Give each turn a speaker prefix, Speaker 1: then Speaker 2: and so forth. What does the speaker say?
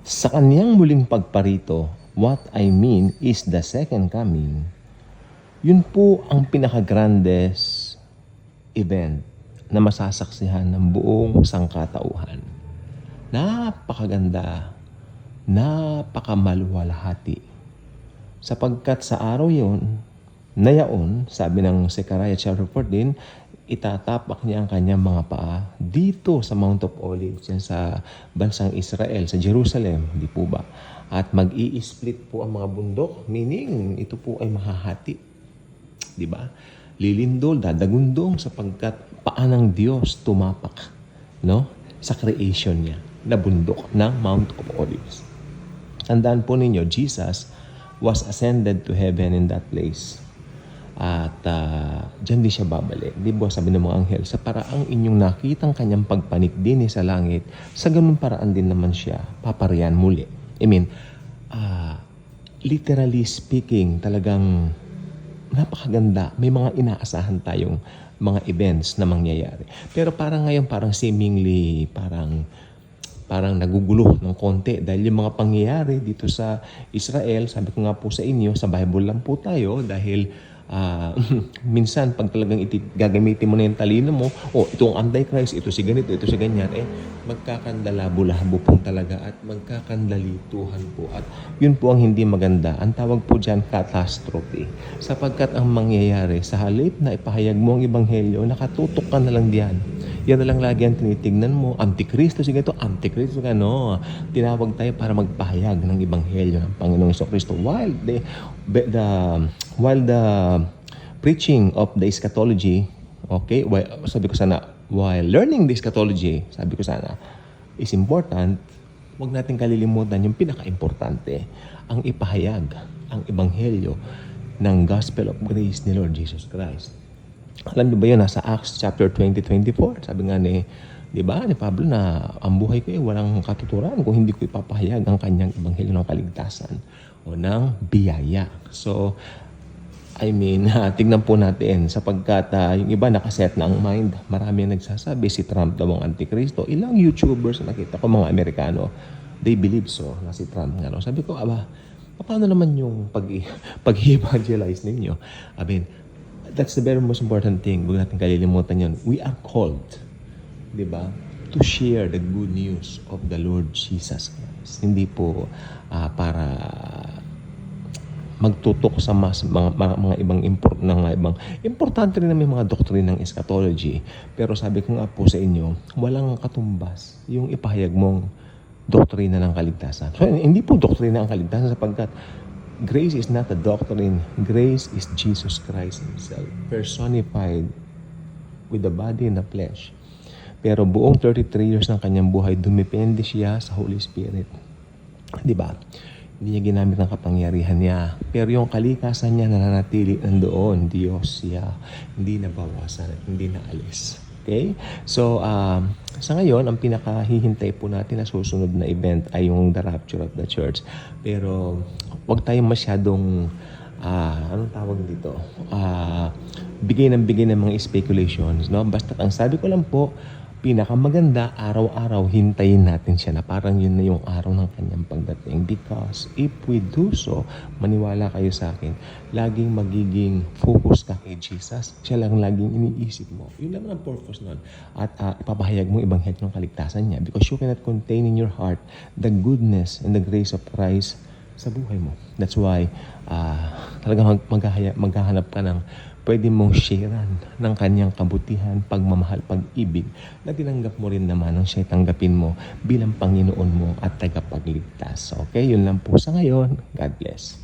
Speaker 1: Sa kaniyang muling pagparito, what I mean is the second coming, yun po ang pinaka-grandes event na masasaksihan ng buong sangkatauhan. Napakaganda, napakamaluwalhati. Sapagkat sa araw yun, na yaon, sabi ng Zechariah chapter 14, itatapak niya ang kanyang mga paa dito sa Mount of Olives, yan sa bansang Israel, sa Jerusalem, di po ba? At mag-i-split po ang mga bundok, meaning ito po ay mahahati. Di ba? Lilindol, dadagundong sapagkat paa ng Diyos tumapak, no? Sa creation niya na bundok ng Mount of Olives. Tandaan po ninyo, Jesus was ascended to heaven in that place. At dyan din siya babalik. Di ba sabi ng mga anghel, sa paraang inyong nakitang kanyang pagpanik din sa langit, sa ganun paraan din naman siya paparian muli. I mean, literally speaking, talagang napakaganda. May mga inaasahan tayong mga events na mangyayari. Pero parang ngayon, parang seemingly, parang nagugulo ng konti dahil yung mga pangyayari dito sa Israel, sabi ko nga po sa inyo, sa Bible lang po tayo dahil minsan pag talagang gagamitin mo na yung talino mo, ito ang Antichrist, ito si ganito, ito si ganyan, magkakandalabo-labo po talaga at magkakandalituhan po. At yun po ang hindi maganda. Ang tawag po dyan, catastrophe. Sapagkat ang mangyayari, sa halip na ipahayag mo ang ebanghelyo, nakatutok ka na lang diyan. Yan na lang lagi ang tinitignan mo. Antikristo, sige ito, Antikristo ka, no? Tinawag tayo para magpahayag ng ebanghelyo ng Panginoong Jesucristo. While the preaching of the eschatology, okay, sabi ko sana, while learning the eschatology, sabi ko sana, is important, huwag natin kalilimutan yung pinaka-importante, ang ipahayag, ang ebanghelyo ng Gospel of Grace ni Lord Jesus Christ. Alam niyo ba yun, nasa Acts chapter 20-24, sabi nga ni Pablo na ang buhay ko walang katuturan kung hindi ko ipapahayag ang kanyang ebanghelyo ng kaligtasan o ng biyaya. So, tignan po natin sapagkat yung iba nakaset na ang mind. Marami ang nagsasabi si Trump daw ang Antikristo. Ilang YouTubers na nakita ko, mga Amerikano, they believe so na si Trump nga. Sabi ko, paano naman yung pag-evangelize ninyo? That's the very most important thing. Huwag natin kalilimutan yun. We are called, di ba, to share the good news of the Lord Jesus Christ. Hindi po para magtutok sa mga ibang importante rin na may mga doktrina ng eschatology. Pero sabi ko nga po sa inyo, walang katumbas yung ipahayag mong doktrina ng kaligtasan. So, hindi po doktrina ang kaligtasan sapagkat grace is not a doctrine. Grace is Jesus Christ Himself, personified with the body and the flesh. Pero buong 33 years ng kanyang buhay, dumepende siya sa Holy Spirit. Di ba? Hindi niya ginamit ang kapangyarihan niya. Pero yung kalikasan niya nananatili nandoon. Diyos siya. Hindi nabawasan at hindi naalis. Okay? So, sa ngayon, ang pinakahihintay po natin na susunod na event ay yung the rapture of the church. Pero, huwag tayong masyadong, anong tawag dito? Bigay ng mga speculations. No? Basta ang sabi ko lang po, pinakamaganda, araw-araw, hintayin natin siya na parang yun na yung araw ng kanyang pagdating. Because if we do so, maniwala kayo sa akin, laging magiging focus ka kay Jesus. Siya lang laging iniisip mo. Yun naman ang purpose nun. At ipapahayag mo ibanghelyo ng kaligtasan niya. Because you cannot contain in your heart the goodness and the grace of Christ sa buhay mo. That's why talagang maghahanap ka ng pwede mong sharean ng kanyang kabutihan, pagmamahal, pag-ibig na tinanggap mo rin naman nang siya tanggapin mo bilang Panginoon mo at tagapagligtas. Okay, yun lang po sa ngayon. God bless.